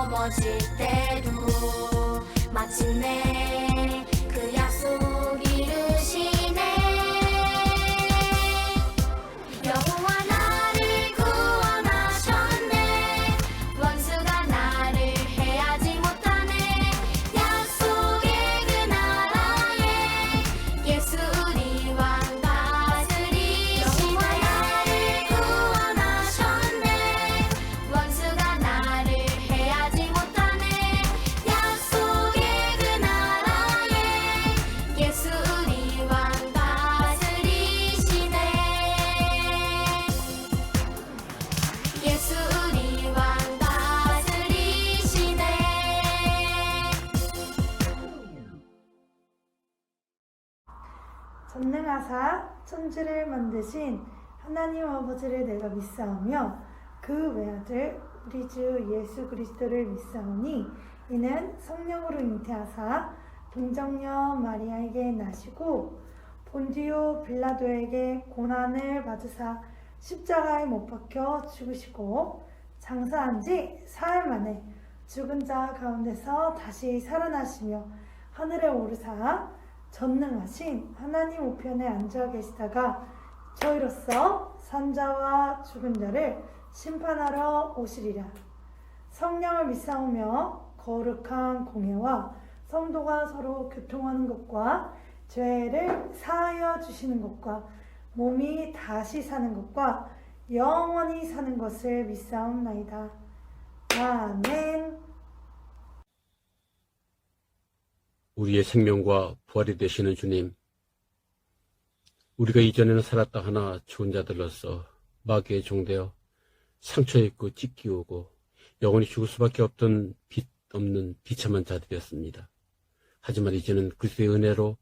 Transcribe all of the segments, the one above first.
넘어질 때도 마침내 그 약속 이루시네. 여호와 나를 구원하셨네. 원수가 나를 해하지 못하네. 약속의 그 나라에 예수 우리 왕 다스리시네. 여호와 나를 구원하셨네. 원수가 나를 해하지 못하네. 약속의 그 나라에 예수 우리 왕 다스리시네. 예수 우리 왕 다스리시네. 전능하사 천지를 만드신 하나님 아버지를 내가 믿사오며 그 외아들 우리 주 예수 그리스도를 믿사오니 이는 성령으로 잉태하사 동정녀 마리아에게 나시고 본디오 빌라도에게 고난을 받으사 십자가에 못 박혀 죽으시고 장사한 지 사흘 만에 죽은 자 가운데서 다시 살아나시며 하늘에 오르사 전능하신 하나님 우편에 앉아 계시다가 저희로서 산자와 죽은 자를 심판하러 오시리라. 성령을 믿사오며 거룩한 공예와 성도가 서로 교통하는 것과 죄를 사하여 주시는 것과 몸이 다시 사는 것과 영원히 사는 것을 믿사옵나이다. 아멘. 우리의 생명과 부활이 되시는 주님, 우리가 이전에는 살았다 하나 죽은 자들로서 마귀의 종되어 상처 입고 찢기우고 영원히 죽을 수밖에 없던 빛 없는 비참한 자들이었습니다. 하지만 이제는 그리스도의 은혜로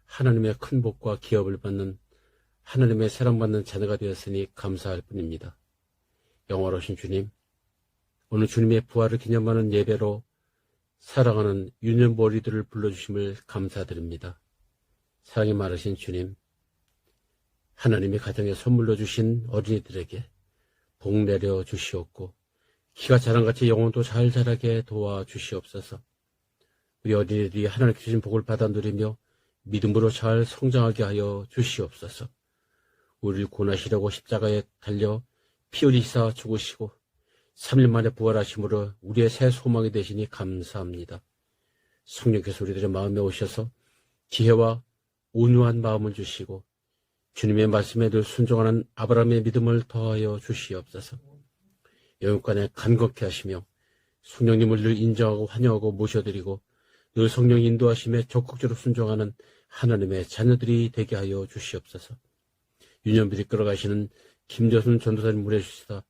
하나님의 큰 복과 기업을 받는 하나님의 사랑받는 자녀가 되었으니 감사할 뿐입니다. 영원하신 주님, 오늘 주님의 부활을 기념하는 예배로 사랑하는 유년머리들을 불러주심을 감사드립니다. 사랑이 많으신 주님, 하나님의 가정에 선물로 주신 어린이들에게 복 내려 주시옵고 키가 자랑같이 영혼도 잘 자라게 도와주시옵소서. 우리 어린이들이 하나님께 주신 복을 받아 누리며 믿음으로 잘 성장하게 하여 주시옵소서. 우리를 구원하시려고 십자가에 달려 피 흘리사 죽으시고 3일 만에 부활하심으로 우리의 새 소망이 되시니 감사합니다. 성령께서 우리들의 마음에 오셔서 지혜와 온유한 마음을 주시고 주님의 말씀에 늘 순종하는 아브라함의 믿음을 더하여 주시옵소서. 영육간에 간곡케 하시며 성령님을 늘 인정하고 환영하고 모셔드리고 늘 성령 인도하심에 적극적으로 순종하는 하나님의 자녀들이 되게 하여 주시옵소서. 유년들이 끌어가시는 김여순 전도사님 보내주시다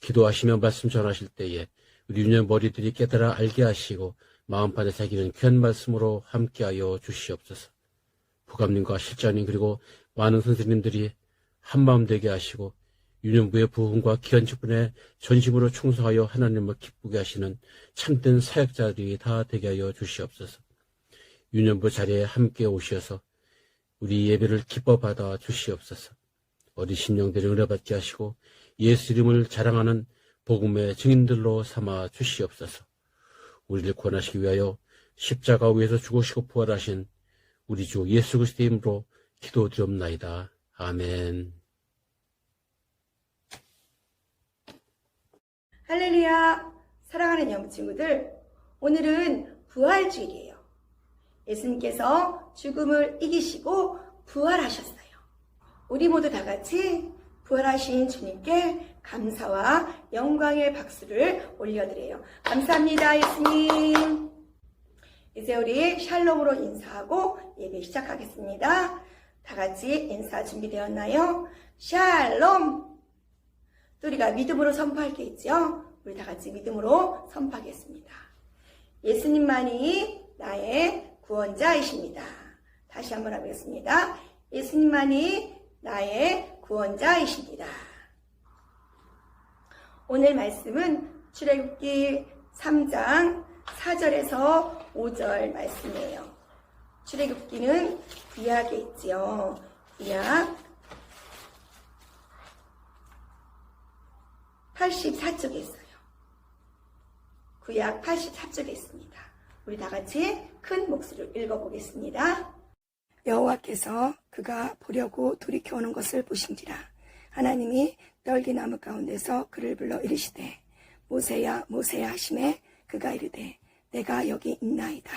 기도하시며 말씀 전하실 때에 우리 유년 머리들이 깨달아 알게 하시고 마음판에 새기는 귀한 말씀으로 함께하여 주시옵소서. 부감님과 실장님 그리고 많은 선생님들이 한마음 되게 하시고 유년부의 부흥과 귀한 직분에 전심으로 충성하여 하나님을 기쁘게 하시는 참된 사역자들이 다 되게 하여 주시옵소서. 유년부 자리에 함께 오셔서 우리 예배를 기뻐 받아 주시옵소서. 어린 심령들이 은혜받게 하시고 예수 이름을 자랑하는 복음의 증인들로 삼아 주시옵소서. 우리를 구원하시기 위하여 십자가 위에서 죽으시고 부활하신 우리 주 예수 그리스도의 이름으로 기도드리옵나이다. 아멘. 할렐루야! 사랑하는 영부 친구들, 오늘은 부활주일이에요. 예수님께서 죽음을 이기시고 부활하셨어요. 우리 모두 다 같이 부활하신 주님께 감사와 영광의 박수를 올려드려요. 감사합니다, 예수님. 이제 우리 샬롬으로 인사하고 예배 시작하겠습니다. 다 같이 인사 준비되었나요? 샬롬! 또 우리가 믿음으로 선포할 게 있죠? 우리 다 같이 믿음으로 선포하겠습니다. 예수님만이 나의 구원자이십니다. 다시 한번 하겠습니다. 예수님만이 나의 구원자이십니다. 오늘 말씀은 출애굽기 3장 4절에서 5절 말씀이에요. 출애굽기는 구약에 있지요. 구약 84쪽에 있어요. 구약 84쪽에 있습니다. 우리 다 같이 큰 목소리로 읽어보겠습니다. 여호와께서 그가 보려고 돌이켜오는 것을 보신지라. 하나님이 떨기나무 가운데서 그를 불러 이르시되 모세야 모세야 하시매 그가 이르되 내가 여기 있나이다.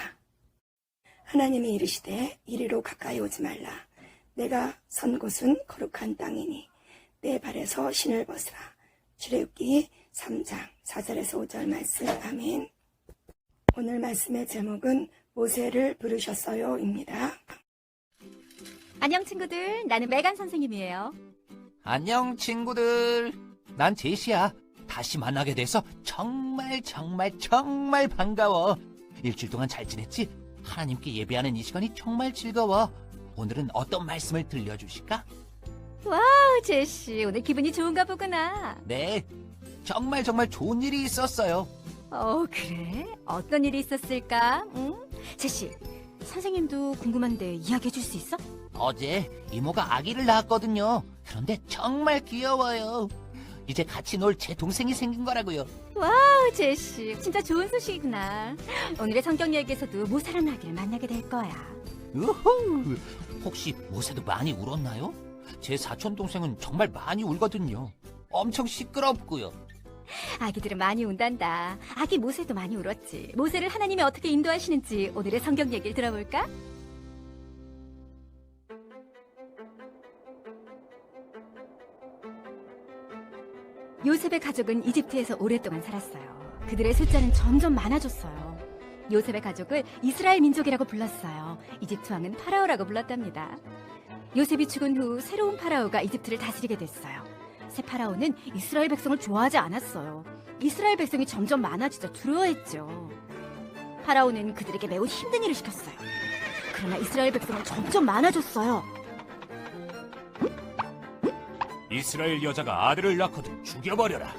하나님이 이르시되 이리로 가까이 오지 말라. 내가 선 곳은 거룩한 땅이니 내 발에서 신을 벗으라. 출애굽기 3장 4절에서 5절 말씀. 아멘. 오늘 말씀의 제목은 모세를 부르셨어요입니다. 안녕 친구들, 나는 메간 선생님이에요. 안녕 친구들, 난 제시야. 다시 만나게 돼서 정말 반가워. 일주일 동안 잘 지냈지? 하나님께 예배하는 이 시간이 정말 즐거워. 오늘은 어떤 말씀을 들려주실까? 제시, 오늘 기분이 좋은가 보구나. 네, 정말 좋은 일이 있었어요. 그래? 어떤 일이 있었을까? 제시, 선생님도 궁금한데 이야기해 줄 수 있어? 어제 이모가 아기를 낳았거든요. 그런데 정말 귀여워요. 이제 같이 놀 제 동생이 생긴 거라고요. 제시, 진짜 좋은 소식이구나. 오늘의 성경 이야기에서도 모세라는 아기를 만나게 될 거야. 우후, 혹시 모세도 많이 울었나요? 제 사촌 동생은 정말 많이 울거든요. 엄청 시끄럽고요. 아기들은 많이 운단다. 아기 모세도 많이 울었지. 모세를 하나님이 어떻게 인도하시는지 오늘의 성경 얘기를 들어볼까? 요셉의 가족은 이집트에서 오랫동안 살았어요. 그들의 숫자는 점점 많아졌어요. 요셉의 가족을 이스라엘 민족이라고 불렀어요. 이집트 왕은 파라오라고 불렀답니다. 요셉이 죽은 후 새로운 파라오가 이집트를 다스리게 됐어요. 새 파라오는 이스라엘 백성을 좋아하지 않았어요. 이스라엘 백성이 점점 많아지자 두려워했죠. 파라오는 그들에게 매우 힘든 일을 시켰어요. 그러나 이스라엘 백성은 점점 많아졌어요. 이스라엘 여자가 아들을 낳거든 죽여버려라.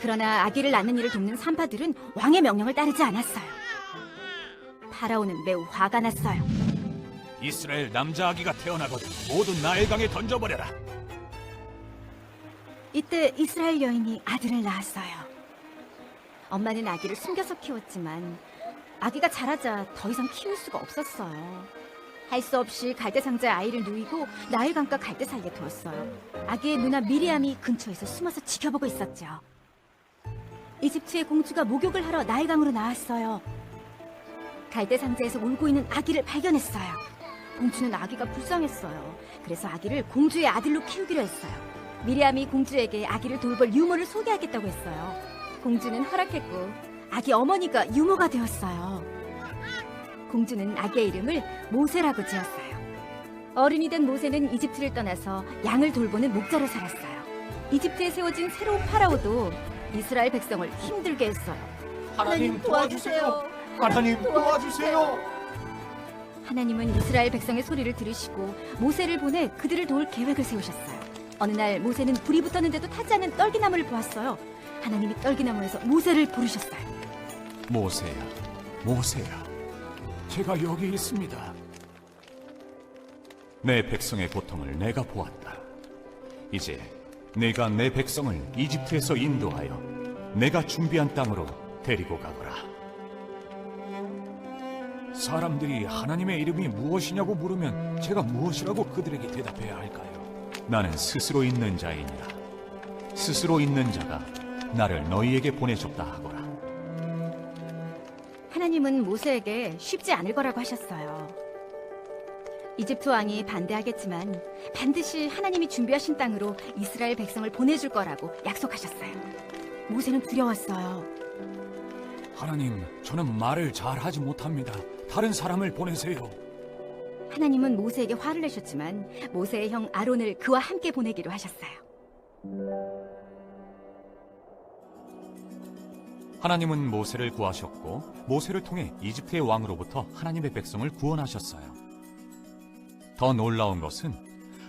그러나 아기를 낳는 일을 돕는 산파들은 왕의 명령을 따르지 않았어요. 파라오는 매우 화가 났어요. 이스라엘 남자 아기가 태어나거든 모두 나일강에 던져버려라. 이때 이스라엘 여인이 아들을 낳았어요. 엄마는 아기를 숨겨서 키웠지만 아기가 자라자 더 이상 키울 수가 없었어요. 할 수 없이 갈대 상자에 아이를 누이고 나일강과 갈대 사이에 두었어요. 아기의 누나 미리암이 근처에서 숨어서 지켜보고 있었죠. 이집트의 공주가 목욕을 하러 나일강으로 나왔어요. 갈대 상자에서 울고 있는 아기를 발견했어요. 공주는 아기가 불쌍했어요. 그래서 아기를 공주의 아들로 키우기로 했어요. 미리암이 공주에게 아기를 돌볼 유모를 소개하겠다고 했어요. 공주는 허락했고 아기 어머니가 유모가 되었어요. 공주는 아기의 이름을 모세라고 지었어요. 어른이 된 모세는 이집트를 떠나서 양을 돌보는 목자로 살았어요. 이집트에 세워진 새로운 파라오도 이스라엘 백성을 힘들게 했어요. 하나님 도와주세요. 하나님 도와주세요. 하나님은 이스라엘 백성의 소리를 들으시고 모세를 보내 그들을 도울 계획을 세우셨어요. 어느 날 모세는 불이 붙었는데도 타지 않는 떨기나무를 보았어요. 하나님이 떨기나무에서 모세를 부르셨어요. 모세야, 모세야, 제가 여기 있습니다. 내 백성의 고통을 내가 보았다. 이제 내가 내 백성을 이집트에서 인도하여 내가 준비한 땅으로 데리고 가거라. 사람들이 하나님의 이름이 무엇이냐고 물으면 제가 무엇이라고 그들에게 대답해야 할까요? 나는 스스로 있는 자이니라. 스스로 있는 자가 나를 너희에게 보내줬다 하거라. 하나님은 모세에게 쉽지 않을 거라고 하셨어요. 이집트 왕이 반대하겠지만 반드시 하나님이 준비하신 땅으로 이스라엘 백성을 보내줄 거라고 약속하셨어요. 모세는 두려웠어요. 하나님, 저는 말을 잘 하지 못합니다. 다른 사람을 보내세요. 하나님은 모세에게 화를 내셨지만 모세의 형 아론을 그와 함께 보내기로 하셨어요. 하나님은 모세를 구하셨고 모세를 통해 이집트의 왕으로부터 하나님의 백성을 구원하셨어요. 더 놀라운 것은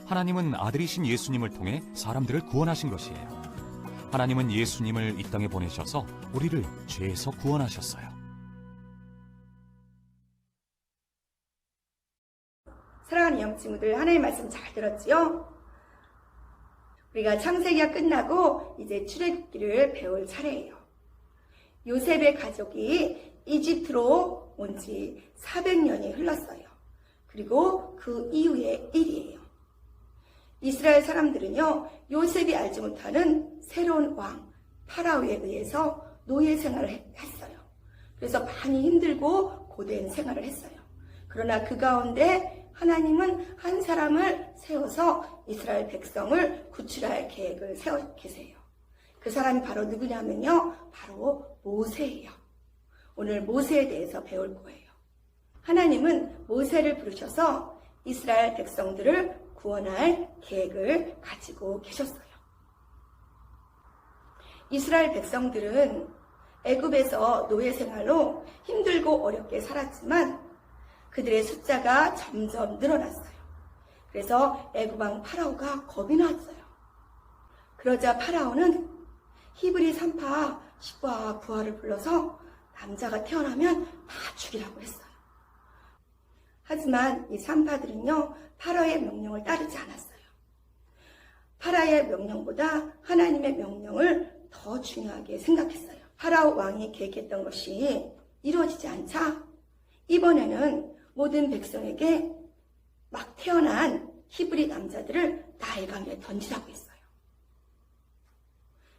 하나님은 아들이신 예수님을 통해 사람들을 구원하신 것이에요. 하나님은 예수님을 이 땅에 보내셔서 우리를 죄에서 구원하셨어요. 사랑하는 영 친구들, 하나님의 말씀 잘 들었지요? 우리가 창세기가 끝나고 이제 출애굽기를 배울 차례예요. 요셉의 가족이 이집트로 온 지 400년이 흘렀어요. 그리고 그 이후의 일이에요. 이스라엘 사람들은요, 요셉이 알지 못하는 새로운 왕, 파라오에 의해서 노예 생활을 했어요. 그래서 많이 힘들고 고된 생활을 했어요. 그러나 그 가운데 하나님은 한 사람을 세워서 이스라엘 백성을 구출할 계획을 세워 계세요. 그 사람이 바로 누구냐면요, 바로 모세예요. 오늘 모세에 대해서 배울 거예요. 하나님은 모세를 부르셔서 이스라엘 백성들을 구원할 계획을 가지고 계셨어요. 이스라엘 백성들은 애굽에서 노예 생활로 힘들고 어렵게 살았지만 그들의 숫자가 점점 늘어났어요. 그래서 애굽 왕 파라오가 겁이 났어요. 그러자 파라오는 히브리 산파 시바와 부하를 불러서 남자가 태어나면 다 죽이라고 했어요. 하지만 이 산파들은요, 파라오의 명령을 따르지 않았어요. 파라오의 명령보다 하나님의 명령을 더 중요하게 생각했어요. 파라오 왕이 계획했던 것이 이루어지지 않자 이번에는 모든 백성에게 막 태어난 히브리 남자들을 나일강에 던지라고 했어요.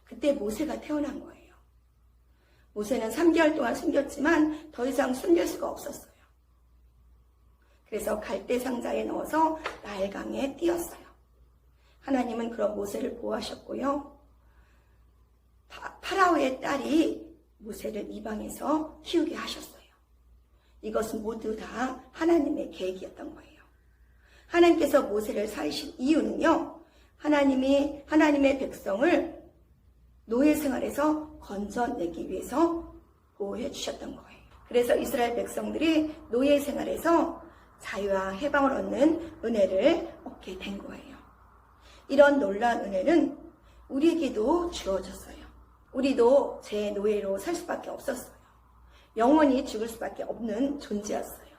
그때 모세가 태어난 거예요. 모세는 3개월 동안 숨겼지만 더 이상 숨길 수가 없었어요. 그래서 갈대 상자에 넣어서 나일강에 띄었어요. 하나님은 그런 모세를 보호하셨고요. 파라오의 딸이 모세를 이방에서 키우게 하셨어요. 이것은 모두 다 하나님의 계획이었던 거예요. 하나님께서 모세를 살리신 이유는요, 하나님의 백성을 노예 생활에서 건져내기 위해서 보호해 주셨던 거예요. 그래서 이스라엘 백성들이 노예 생활에서 자유와 해방을 얻는 은혜를 얻게 된 거예요. 이런 놀라운 은혜는 우리에게도 주어졌어요. 우리도 제 노예로 살 수밖에 없었어요. 영원히 죽을 수밖에 없는 존재였어요.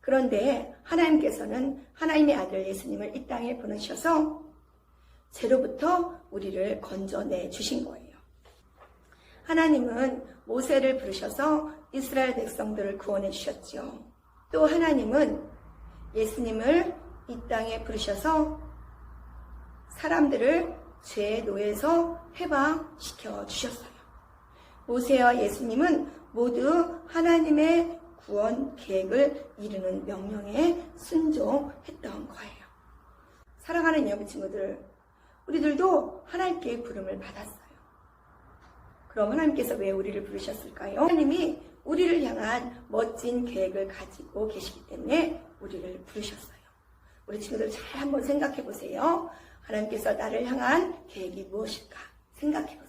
그런데 하나님께서는 하나님의 아들 예수님을 이 땅에 보내셔서 죄로부터 우리를 건져내 주신 거예요. 하나님은 모세를 부르셔서 이스라엘 백성들을 구원해 주셨죠. 또 하나님은 예수님을 이 땅에 부르셔서 사람들을 죄의 노예에서 해방시켜 주셨어요. 모세와 예수님은 모두 하나님의 구원 계획을 이루는 명령에 순종했던 거예요. 사랑하는 여러분 친구들, 우리들도 하나님께 부름을 받았어요. 그럼 하나님께서 왜 우리를 부르셨을까요? 하나님이 우리를 향한 멋진 계획을 가지고 계시기 때문에 우리를 부르셨어요. 우리 친구들 잘 한번 생각해 보세요. 하나님께서 나를 향한 계획이 무엇일까 생각해 보세요.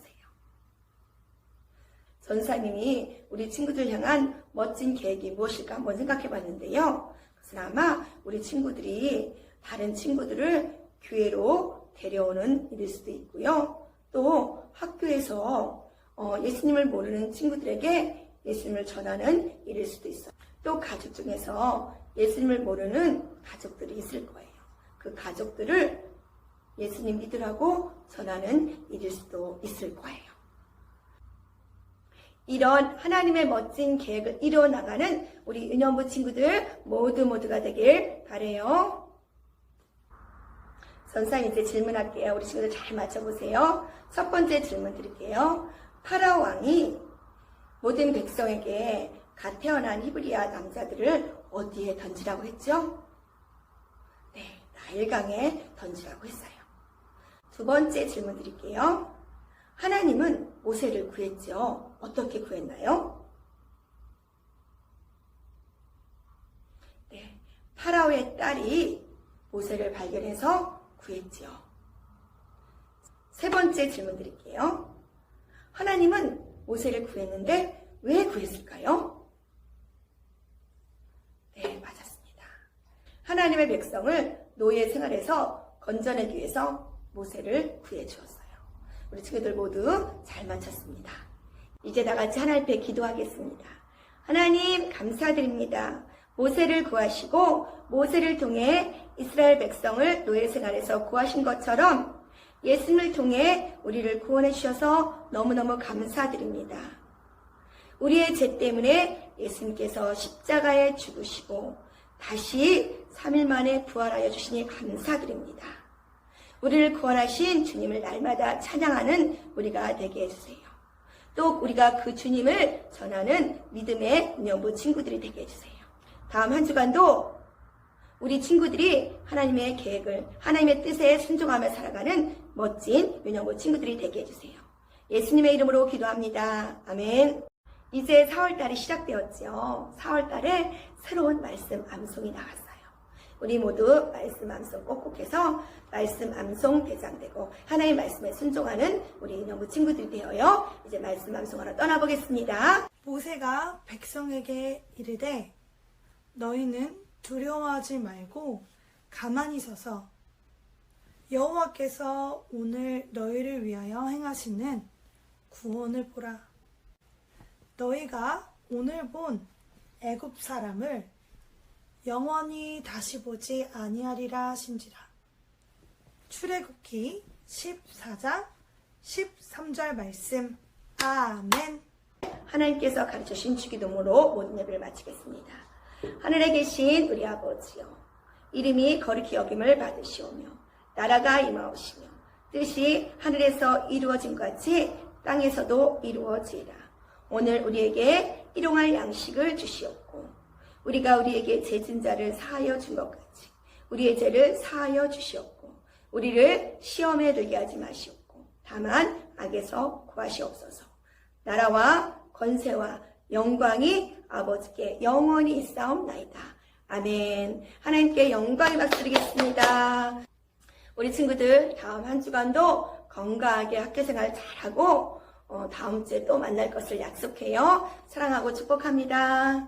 전사님이 우리 친구들 향한 멋진 계획이 무엇일까 한번 생각해 봤는데요. 그것은 아마 우리 친구들이 다른 친구들을 교회로 데려오는 일일 수도 있고요. 또 학교에서 예수님을 모르는 친구들에게 예수님을 전하는 일일 수도 있어요. 또 가족 중에서 예수님을 모르는 가족들이 있을 거예요. 그 가족들을 예수님 믿으라고 전하는 일일 수도 있을 거예요. 이런 하나님의 멋진 계획을 이루어나가는 우리 은연부 친구들 모두가 되길 바라요. 선생님 이제 질문할게요. 우리 친구들 잘 맞춰보세요. 첫 번째 질문 드릴게요. 파라오 왕이 모든 백성에게 갓 태어난 히브리아 남자들을 어디에 던지라고 했죠? 네, 나일강에 던지라고 했어요. 두 번째 질문 드릴게요. 하나님은 모세를 구했죠. 어떻게 구했나요? 네, 파라오의 딸이 모세를 발견해서 구했죠. 세 번째 질문 드릴게요. 하나님은 모세를 구했는데 왜 구했을까요? 네, 맞았습니다. 하나님의 백성을 노예 생활에서 건져내기 위해서 모세를 구해주었어요. 우리 친구들 모두 잘 맞췄습니다. 이제 다같이 하나님 앞에 기도하겠습니다. 하나님 감사드립니다. 모세를 구하시고 모세를 통해 이스라엘 백성을 노예 생활에서 구하신 것처럼 예수님을 통해 우리를 구원해 주셔서 너무너무 감사드립니다. 우리의 죄 때문에 예수님께서 십자가에 죽으시고 다시 3일 만에 부활하여 주시니 감사드립니다. 우리를 구원하신 주님을 날마다 찬양하는 우리가 되게 해주세요. 또 우리가 그 주님을 전하는 믿음의 운영부 친구들이 되게 해주세요. 다음 한 주간도 우리 친구들이 하나님의 계획을, 하나님의 뜻에 순종하며 살아가는 멋진 운영부 친구들이 되게 해주세요. 예수님의 이름으로 기도합니다. 아멘. 이제 4월달이 시작되었죠. 4월달에 새로운 말씀 암송이 나왔어요. 우리 모두 말씀 암송 꼭꼭 해서 말씀 암송 대장되고 하나님의 말씀에 순종하는 우리 인형부 친구들이 되어요. 이제 말씀 암송하러 떠나보겠습니다. 모세가 백성에게 이르되 너희는 두려워하지 말고 가만히 서서 여호와께서 오늘 너희를 위하여 행하시는 구원을 보라. 너희가 오늘 본 애굽 사람을 영원히 다시 보지 아니하리라 하신지라. 출애굽기 14장 13절 말씀. 아멘. 하나님께서 가르쳐주신 주기도문으로 모든 예배를 마치겠습니다. 하늘에 계신 우리 아버지여, 이름이 거룩히 여김을 받으시오며 나라가 임하오시며 뜻이 하늘에서 이루어진 것 같이 땅에서도 이루어지리라. 오늘 우리에게 일용할 양식을 주시옵고 우리가 우리에게 죄진 자를 사하여 준 것 같이 우리의 죄를 사하여 주시옵고 우리를 시험에 들게 하지 마시옵고 다만 악에서 구하시옵소서. 나라와 권세와 영광이 아버지께 영원히 있사옵나이다. 아멘. 하나님께 영광의 박수 드리겠습니다. 우리 친구들 다음 한 주간도 건강하게 학교생활 잘하고 다음 주에 또 만날 것을 약속해요. 사랑하고 축복합니다.